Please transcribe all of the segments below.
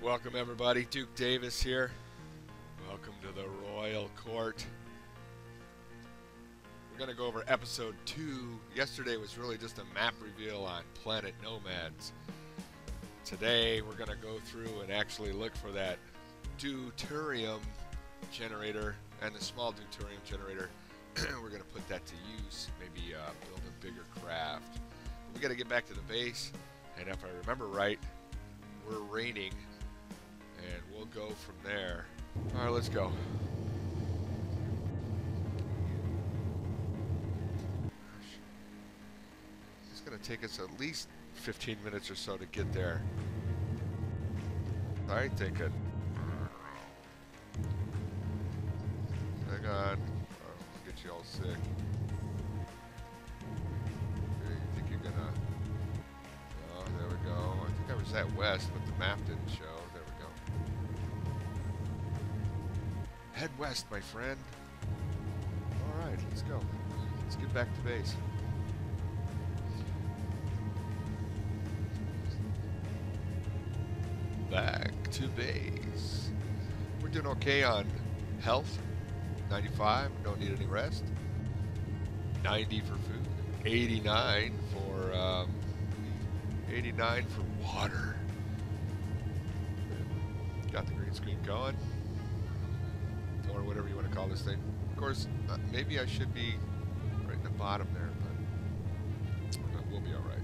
Welcome everybody, DukeDavis here. Welcome to the Royal Court. We're going to go over episode 2. Yesterday was really just a map reveal on Planet Nomads. Today we're going to go through and actually look for that Deuterium Generator and the small Deuterium Generator. We're going to put that to use, maybe build a bigger craft. We got to get back to the base, and if I remember right, we're raining, and we'll go from there. Alright, let's go. It's going to take us at least 15 minutes or so to get there. I think it. Hang on. I'll get you all sick. You think you're gonna... Oh, there we go. I think I was at west, but the map didn't show. There we go. Head west, my friend. Alright, let's go. Let's get back to base. Back to base. We're doing okay on health. 95, don't need any rest. 90 for food. 89 for 89 for water. Got the green screen going, or whatever you want to call this thing. Of course, maybe I should be right in the bottom there, but we'll be all right.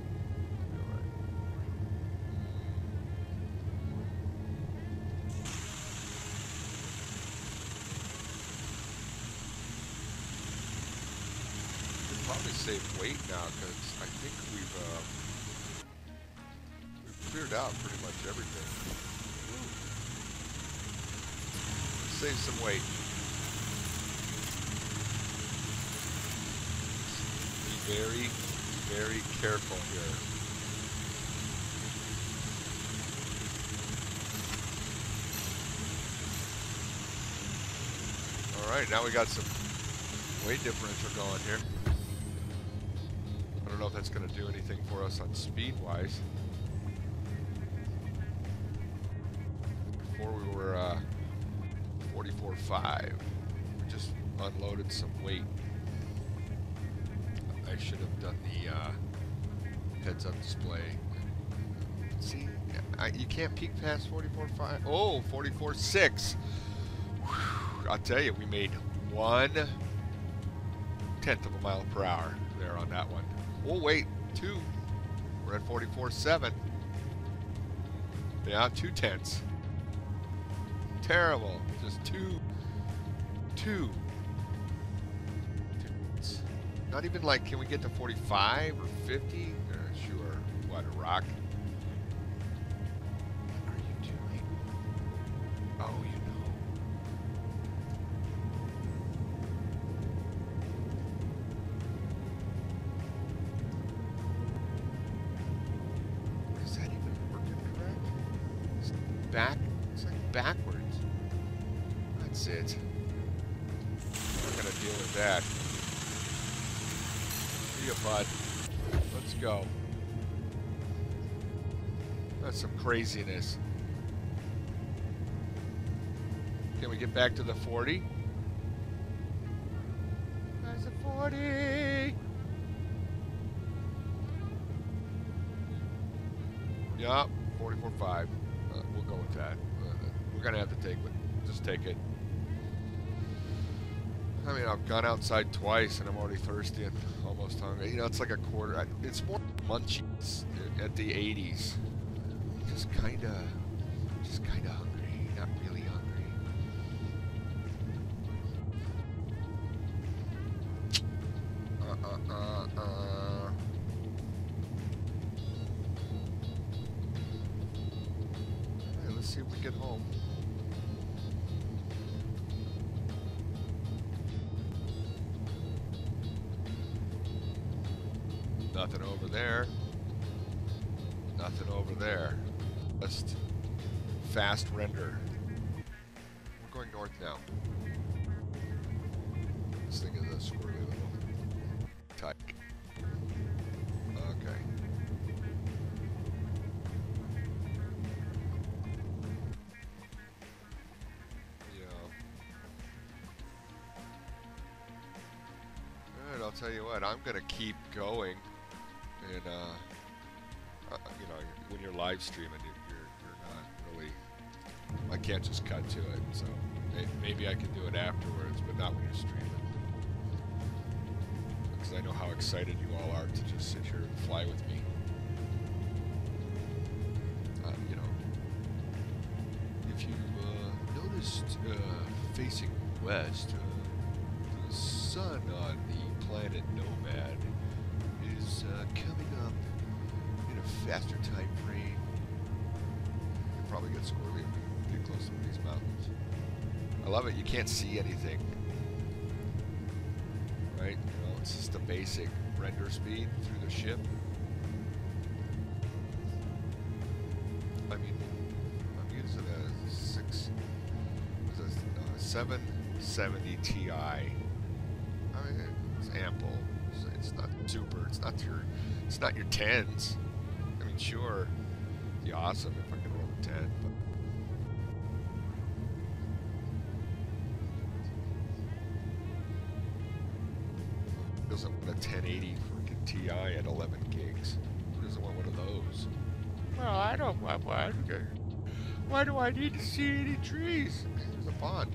Probably save weight now because I think we've cleared out pretty much everything. Save some weight. Be very, very careful here. All right, now we got some weight differential going here. I don't know if that's going to do anything for us on speed-wise. Before we were 44.5. We just unloaded some weight. I should have done the heads-up display. See, you can't peek past 44.5. Oh, 44.6. I'll tell you, we made 1/10 of a mile per hour there on that one. Oh wait, 2. We're at 44.7. Yeah, 2/10. Terrible. Just two. Not even like, can we get to 45 or 50? Sure. What, a rock? What are you doing? Oh, you know. Is that even working correct? It's back. It's like backwards. That's it. We're gonna deal with that. See ya, bud. Let's go. That's some craziness. Can we get back to the 40? That's a 40! Yup, 44.5. We'll go with that. We're gonna have to just take it. I mean, I've gone outside twice and I'm already thirsty and almost hungry. You know, it's like a quarter. It's more munchies at the 80s. Just kinda hungry. Not really hungry. Hey, let's see if we get home. Nothing over there. Nothing over there. Just fast render. We're going north now. This thing is a squirrely little tyke. Okay. I'll tell you what, I'm gonna keep going, and you know, when you're live streaming, you're not really. I can't just cut to it, so maybe I can do it afterwards, but not when you're streaming. Because I know how excited you all are to just sit here and fly with me. You know, if you noticed facing west, the sun on the planet Nomad is coming up in a faster time frame. You'll probably get squirrely if we get close to these mountains. I love it. You can't see anything, right? You know, it's just a basic render speed through the ship. I mean, I'm using a 770 Ti. I mean, it's ample. It's not super. It's not your tens. I mean, sure, it'd be awesome if I could roll a 10, but. Doesn't want a 1080 freaking Ti at 11 gigs. Who doesn't want one of those? Well, I don't want one. Why do I need to see any trees? There's a pond.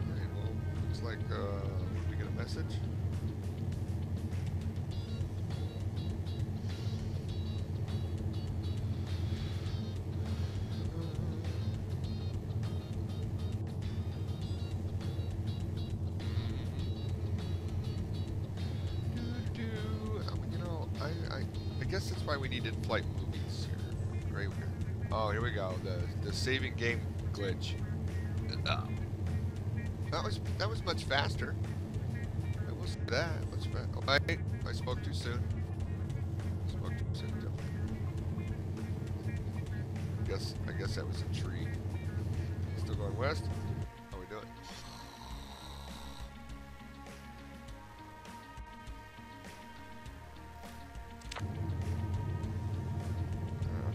Alright, well, looks like, did we get a message? I guess that's why we need in-flight movies here. Right here. Oh, here we go. The saving game glitch. That was much faster. It wasn't that much faster. Oh, I spoke too soon. Spoke too soon. I guess that was a tree. Still going west. How we doing?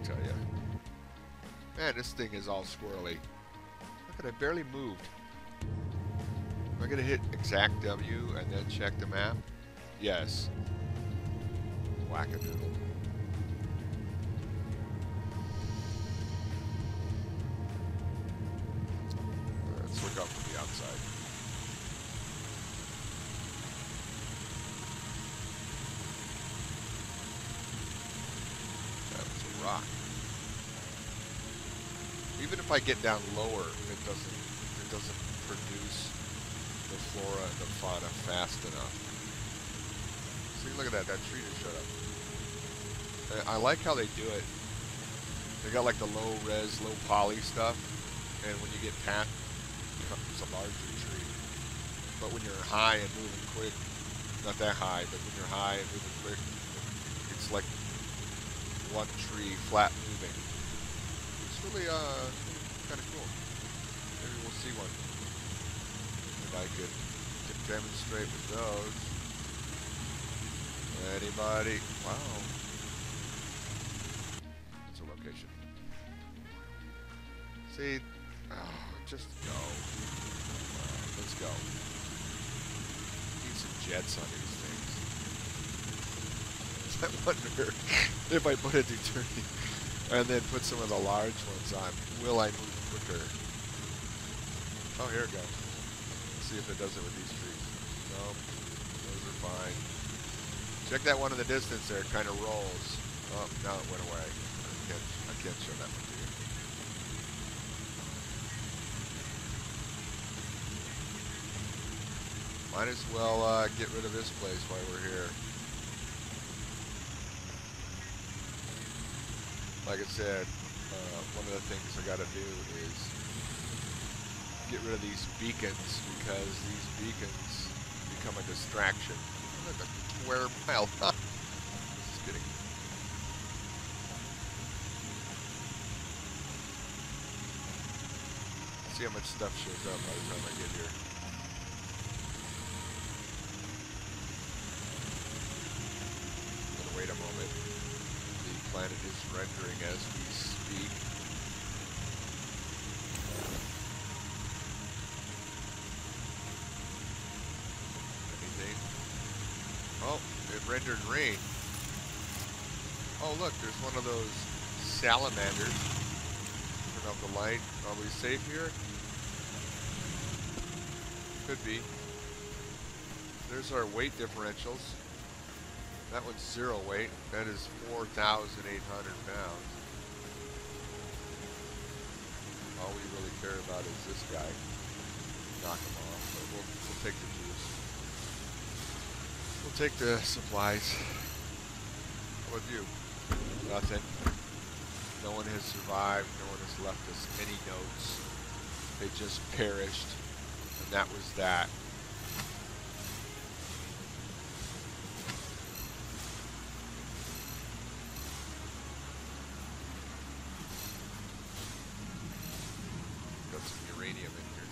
Tell you. Man, this thing is all squirrely. Look at it, I barely moved. Am I gonna hit exact W and then check the map? Yes. Whack-a-doodle. Let's look up from the outside. Rock. Even if I get down lower, it doesn't produce the flora and the fauna fast enough. See, look at that. That tree just shut up. I like how they do it. They got like the low res, low poly stuff, and when you get past, it becomes a larger tree. But when you're high and moving quick, not that high, but when you're high and moving quick, it's like one tree flat moving. It's really kind of cool. Maybe we'll see one. If I could demonstrate with those. Anybody? Wow. It's a location. See? Oh, just go. Let's go. Need some jets on these things. I wonder if I put a Deuterium and then put some of the large ones on, will I move quicker? Oh, here it goes. Let's see if it does it with these trees. Nope, those are fine. Check that one in the distance there, it kind of rolls. Oh, now it went away. I can't show that one to you. Might as well get rid of this place while we're here. Like I said, one of the things I gotta do is get rid of these beacons, because these beacons become a distraction. Look, a square mile. Just kidding. See how much stuff shows up by the time I get here. I'm gonna wait a moment. The planet is rendering as we speak. It rendered rain. Oh look, there's one of those salamanders. Turn off the light. Are we safe here? Could be. There's our weight differentials. That one's 0 weight. That is 4,800 pounds. All we really care about is this guy. Knock him off. But we'll take the juice. We'll take the supplies. How about you? Nothing. No one has survived. No one has left us any notes. They just perished. And that was that. Got some uranium in here.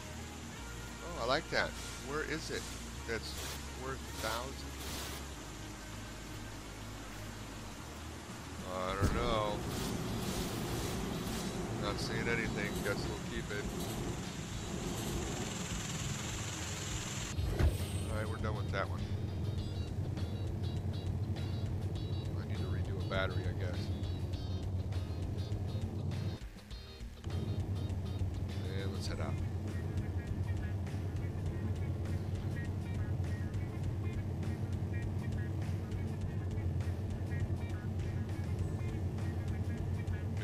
Oh, I like that. Where is it? That's worth 1,000. I don't know. Not seeing anything. Guess we'll keep it. Alright, we're done with that one. I need to redo a battery, I guess. And let's head out.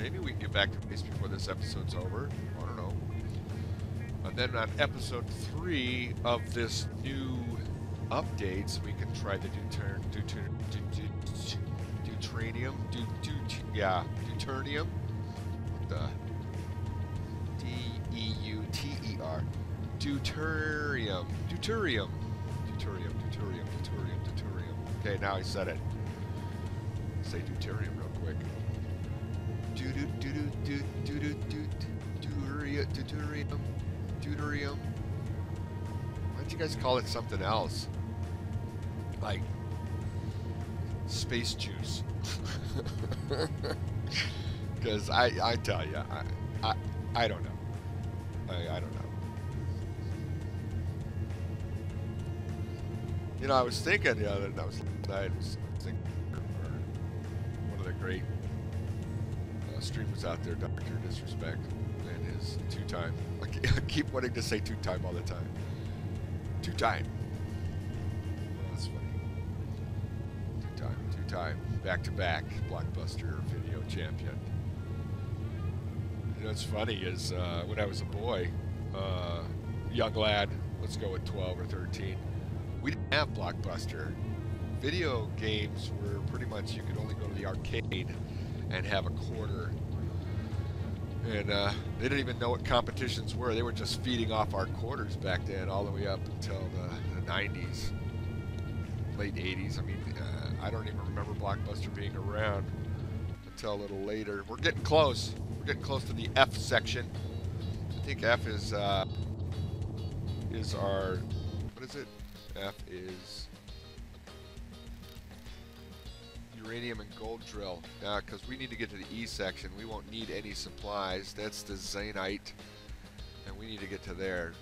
Maybe we can get back to base before this episode's over. I don't know. And then on episode 3 of this new updates, we can try the Deuterium. Deuterium. The D-E-U-T-E-R. Deuterium. Okay, now I said it. Say Deuterium real quick. Deuterium. Why don't you guys call it something else? Like space juice. Because I tell you, I don't know. I don't know. You know, I was thinking the other night, I was thinking, one of the great streamers out there, Dr. Disrespect, and his 2-time. I keep wanting to say 2-time all the time. 2-time. Oh, that's funny. 2-time, back-to-back blockbuster video champion. You know what's funny is when I was a boy, young lad, let's go with 12 or 13, we didn't have Blockbuster. Video games were pretty much, you could only go to the arcade and have a quarter. And they didn't even know what competitions were. They were just feeding off our quarters back then all the way up until the 90s, late 80s. I mean, I don't even remember Blockbuster being around until a little later. We're getting close. We're getting close to the F section. I think F is our, what is it? F is uranium and gold drill. Because we need to get to the E section. We won't need any supplies. That's the Zanite. And we need to get to there.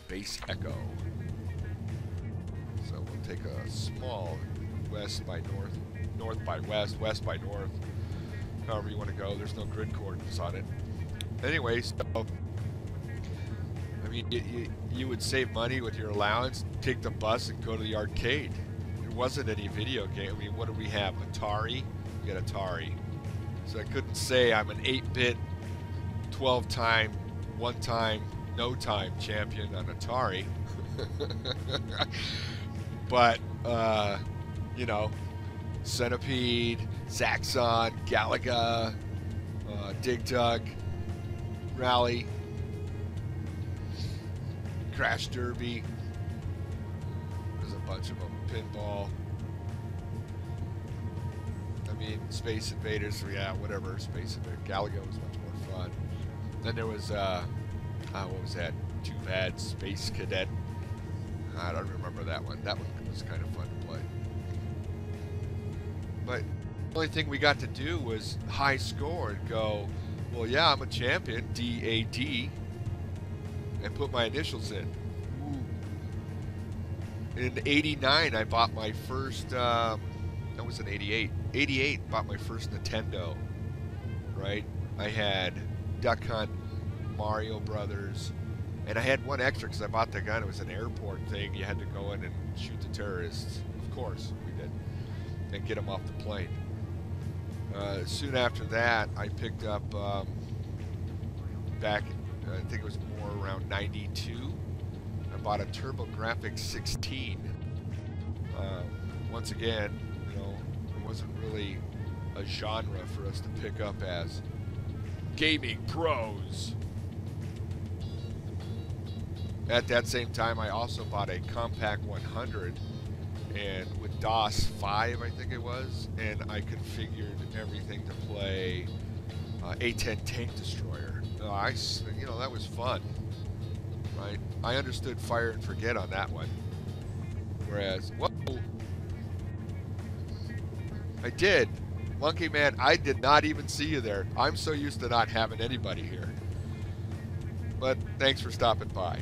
Base Echo. So we'll take a small west by north, north by west, west by north. However you want to go. There's no grid coordinates on it. Anyway, so I mean, you would save money with your allowance, take the bus and go to the arcade. There wasn't any video game. I mean, what do we have? Atari? We got Atari. So I couldn't say I'm an 8-bit, 12-time, 1-time, no-time champion on Atari. But, you know, Centipede, Zaxxon, Galaga, Dig Dug, Rally, Crash Derby. There's a bunch of them. Pinball. I mean, Space Invaders. Yeah, whatever. Space Invaders. Galaga was much more fun. Then there was, what was that? Too Bad Space Cadet. I don't remember that one. That one was kind of fun to play. But the only thing we got to do was high score and go, well, yeah, I'm a champion, DAD, and put my initials in. Ooh. In '89, I bought my first. That was in '88. '88, bought my first Nintendo. Right. I had Duck Hunt, Mario Brothers, and I had one extra because I bought the gun. It was an airport thing. You had to go in and shoot the terrorists. Of course, we did, and get them off the plane. Soon after that, I picked up back. I think it was more around '92. I bought a TurboGrafx 16. Once again, you know, it wasn't really a genre for us to pick up as gaming pros. At that same time, I also bought a Compact 100, and with DOS 5, I think it was, and I configured everything to play A-10 Tank Destroyer. You know, that was fun, right? I understood fire and forget on that one, whereas, whoa, I did. Monkey Man, I did not even see you there. I'm so used to not having anybody here. But thanks for stopping by.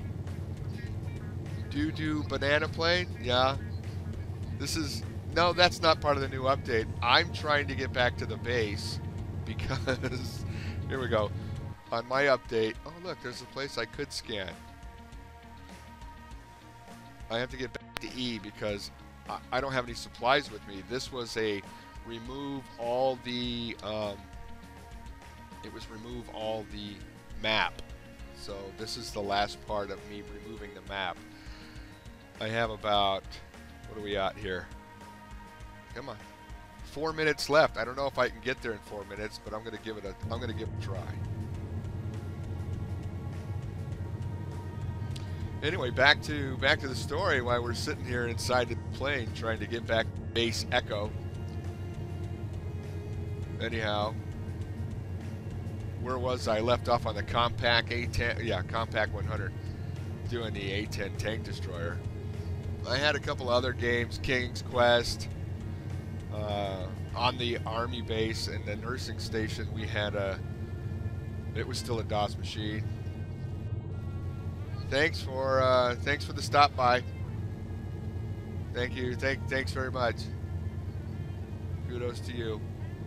Do banana plane? Yeah. This is... No, that's not part of the new update. I'm trying to get back to the base because... Here we go. On my update... Oh, look, there's a place I could scan. I have to get back to E because I don't have any supplies with me. This was a... remove all the it was remove all the map. So this is the last part of me removing the map. I have about, what are we at here? Come on, 4 minutes left. I don't know if I can get there in 4 minutes, but I'm gonna give it a try. Anyway, back to the story. While we're sitting here inside the plane trying to get back to base Echo. Anyhow, where was I? Left off on the Compact A10, yeah, Compact 100, doing the A10 Tank Destroyer. I had a couple other games, King's Quest, on the Army base and the nursing station. We had it was still a DOS machine. Thanks for the stop by. Thank you, thanks very much. Kudos to you.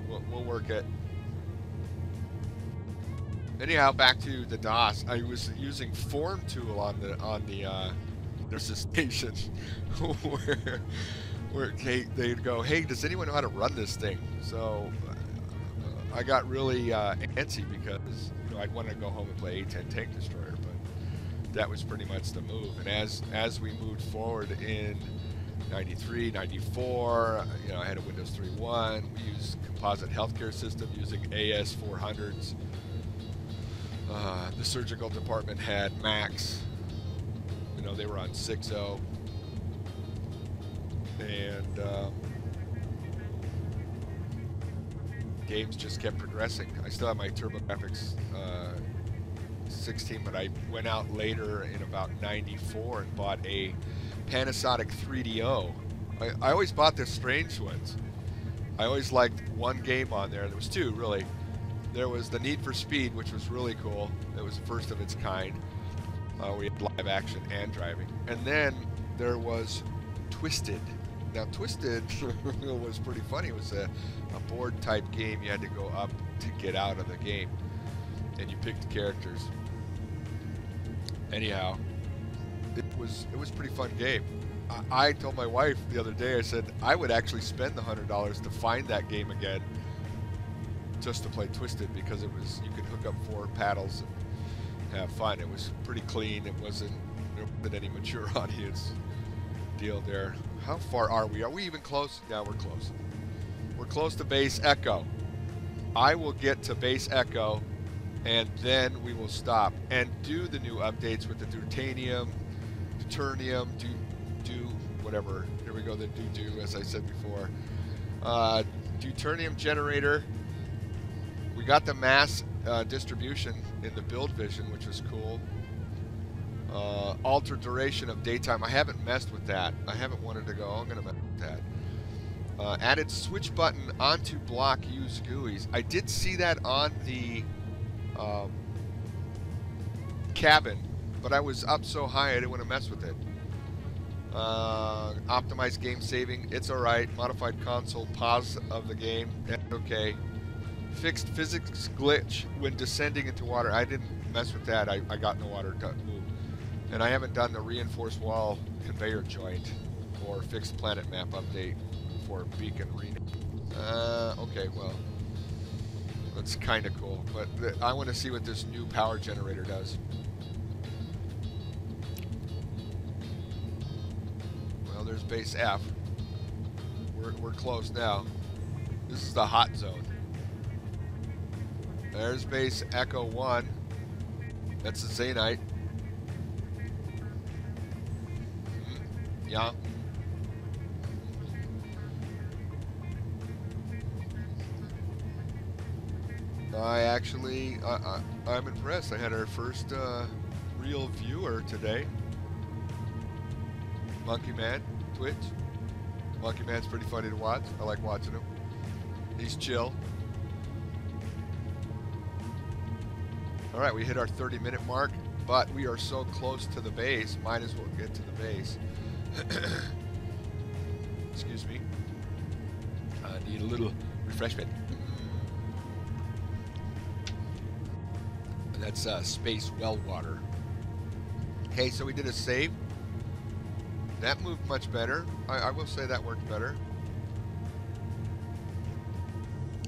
We'll work it. Anyhow, back to the DOS. I was using Form Tool on the nurses station, where they'd go, "Hey, does anyone know how to run this thing?" So I got really antsy because, you know, I'd want to go home and play A-10 Tank Destroyer, but that was pretty much the move. And as we moved forward in 93, 94, you know, I had a Windows 3.1. We used composite healthcare system using AS400s. The surgical department had Macs. You know, they were on 6.0. And games just kept progressing. I still have my TurboGrafx 16, but I went out later in about 94 and bought a Panasonic 3DO. I always bought the strange ones. I always liked one game on there. There was two, really. There was the Need for Speed, which was really cool. It was the first of its kind. We had live action and driving. And then there was Twisted. Now, Twisted was pretty funny. It was a board-type game. You had to go up to get out of the game. And you picked characters. Anyhow, it was a pretty fun game. I told my wife the other day, I said, I would actually spend the $100 to find that game again just to play Twisted, because it was, you could hook up 4 paddles and have fun. It was pretty clean. There wasn't any mature audience deal there. How far are we? Are we even close? Yeah, we're close. We're close to base Echo. I will get to base Echo, and then we will stop and do the new updates with the Deuterium, whatever. Here we go, the do, as I said before. Deuterium Generator. We got the mass distribution in the build vision, which was cool. Alter duration of daytime. I haven't messed with that. I haven't wanted to go. I'm going to mess with that. Added switch button onto block use GUIs. I did see that on the cabin, but I was up so high I didn't want to mess with it. Optimized game saving, it's alright. Modified console pause of the game, that's okay. Fixed physics glitch when descending into water. I didn't mess with that. I got in the water, got moved. And I haven't done the reinforced wall conveyor joint or fixed planet map update for Beacon Rename. Okay, well, that's kind of cool. But I want to see what this new power generator does. Well, there's base F. We're close now. This is the hot zone. There's base Echo 1. That's the Zanite. Yeah. I'm impressed. I had our first real viewer today. Monkey Man, Twitch. Monkey Man's pretty funny to watch. I like watching him. He's chill. Alright, we hit our 30-minute mark, but we are so close to the base, might as well get to the base. Excuse me. I need a little refreshment. That's space well water. Okay, so we did a save. That moved much better. I will say that worked better.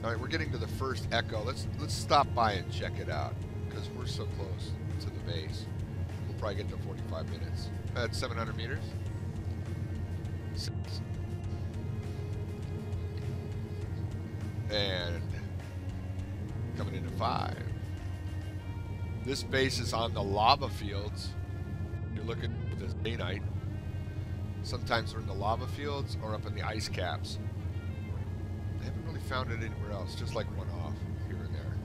Alright, we're getting to the first Echo. Let's stop by and check it out, because we're so close to the base. We'll probably get to 45 minutes. That's 700 meters. 6. And coming into 5. This base is on the lava fields. You're looking at the Zanite. Sometimes we're in the lava fields or up in the ice caps. I haven't really found it anywhere else, just like one off here and there.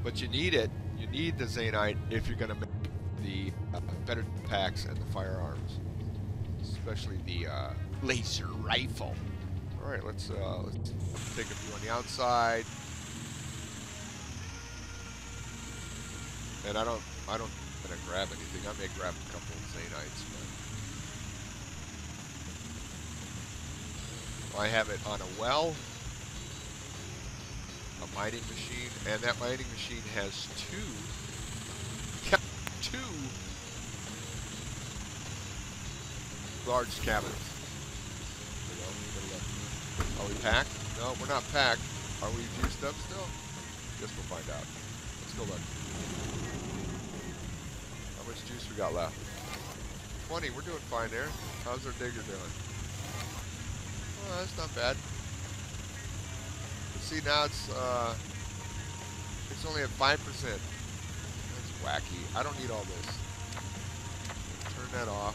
But you need it. You need the Zanite if you're going to make the better packs and the firearms, especially the laser rifle. All right, let's take a view on the outside. And I don't gonna grab anything. I may grab a couple of Zanites, but I have it on a well, a mining machine, and that mining machine has two large cabins. Are we packed? No, we're not packed. Are we juiced up still? Guess we'll find out. Let's go look. How much juice we got left? 20. We're doing fine there. How's our digger doing? Well, that's not bad. But see, now it's only at 5%. That's wacky. I don't need all this. Turn that off.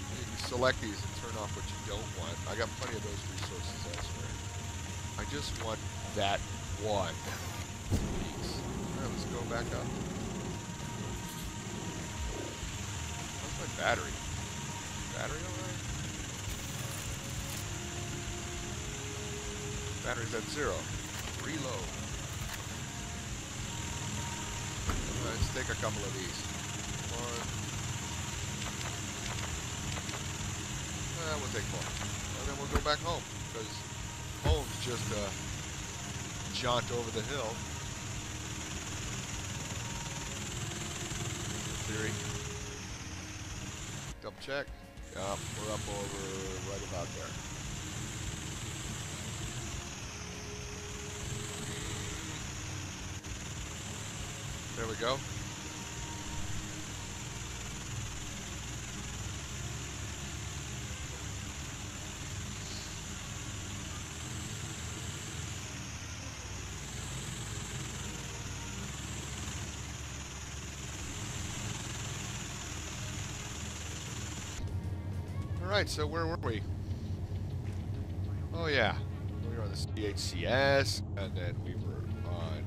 You can select these and turn off what you don't want. I got plenty of those resources elsewhere. I just want that one piece. Alright, let's go back up. How's my battery? Battery alright? Battery's at 0. Reload. Let's take a couple of these. One. We'll take more. And then we'll go back home, because home's just a jaunt over the hill. In theory. Double check. Yeah, we're up over right about there. There we go. Alright, so where were we? Oh yeah, we were on the CHCS, and then we were on,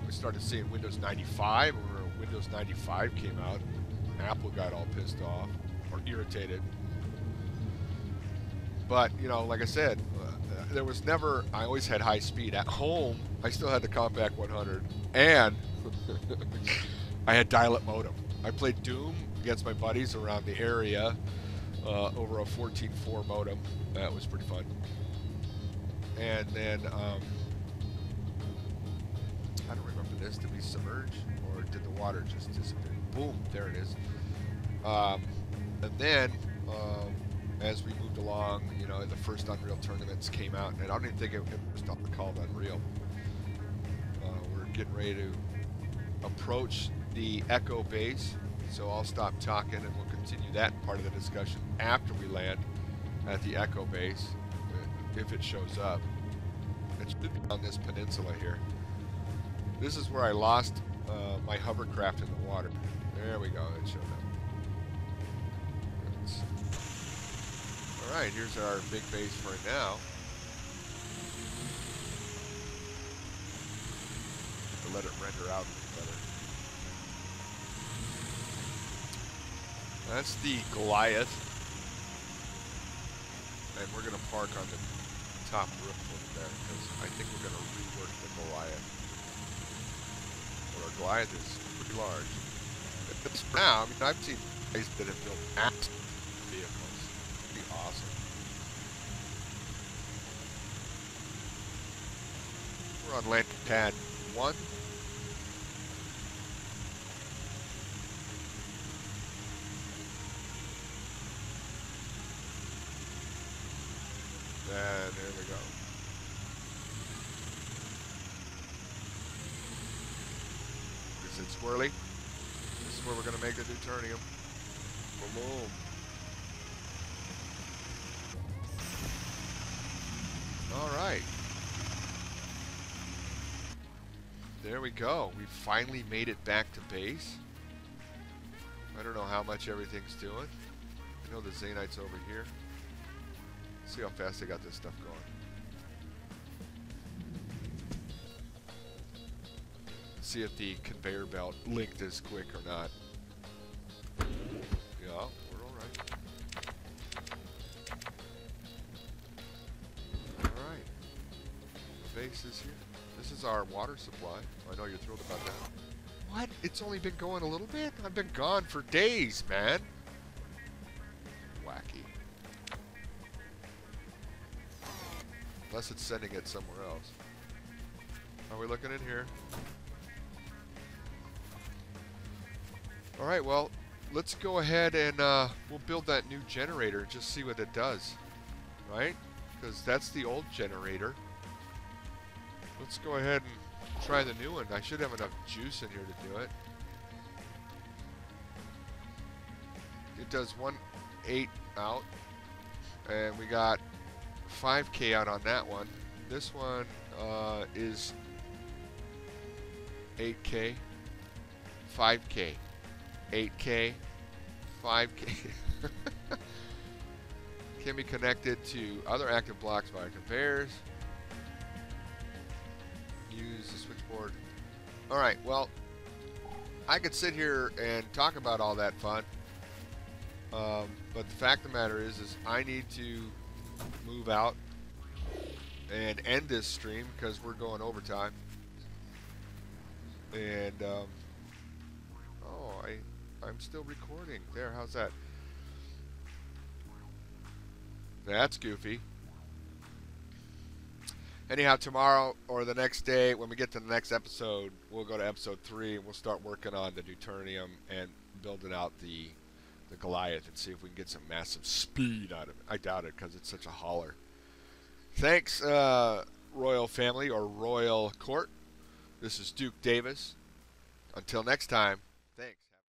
we started seeing Windows 95, when Windows 95 came out. Apple got all pissed off, or irritated. But, you know, like I said, there was never, I always had high speed. At home, I still had the Compact 100, and I had dial-up modem. I played Doom against my buddies around the area, over a 14.4 modem. That was pretty fun. And then, I don't remember this. Did we submerge or did the water just disappear? Boom, there it is. And then, as we moved along, you know, the first Unreal tournaments came out, and I don't even think it was called Unreal. We're getting ready to approach the Echo base, so I'll stop talking and we'll continue that part of the discussion after we land at the Echo base, if it shows up. It should be on this peninsula here. This is where I lost my hovercraft in the water. There we go, it showed up. Alright, here's our big base for now. To let it render out better. That's the Goliath. And we're going to park on the top roof over there because I think we're going to rework the Goliath. Well, our Goliath is pretty large. It's now, I mean, I've seen guys that have built massive vehicles. Pretty awesome. We're on landing pad 1. And there we go. Is it swirly? This is where we're going to make the Deuterium. Boom. Alright. There we go. We finally made it back to base. I don't know how much everything's doing. I know the Zanite's over here. Let's see how fast they got this stuff going. See if the conveyor belt linked is quick or not. Yeah, we're alright. Alright. The base is here. This is our water supply. I know you're thrilled about that. What? It's only been going a little bit? I've been gone for days, man. Wacky. Unless it's sending it somewhere else. Are we looking in here? Alright, well, let's go ahead and we'll build that new generator and just see what it does. Right? Because that's the old generator. Let's go ahead and try the new one. I should have enough juice in here to do it. It does 1.8 out. And we got 5K out on that one. This one is 8K, 5K, 8K, 5K. Can be connected to other active blocks via conveyors. Use the switchboard. Alright, well, I could sit here and talk about all that fun. But the fact of the matter is I need to move out and end this stream because we're going overtime. And oh, I'm still recording. There, how's that? That's goofy. Anyhow, tomorrow or the next day, when we get to the next episode, we'll go to episode 3 and we'll start working on the Deuterium and building out the Goliath and see if we can get some massive speed out of it. I doubt it because it's such a hauler. Thanks, Royal Family or Royal Court. This is DukeDavis. Until next time.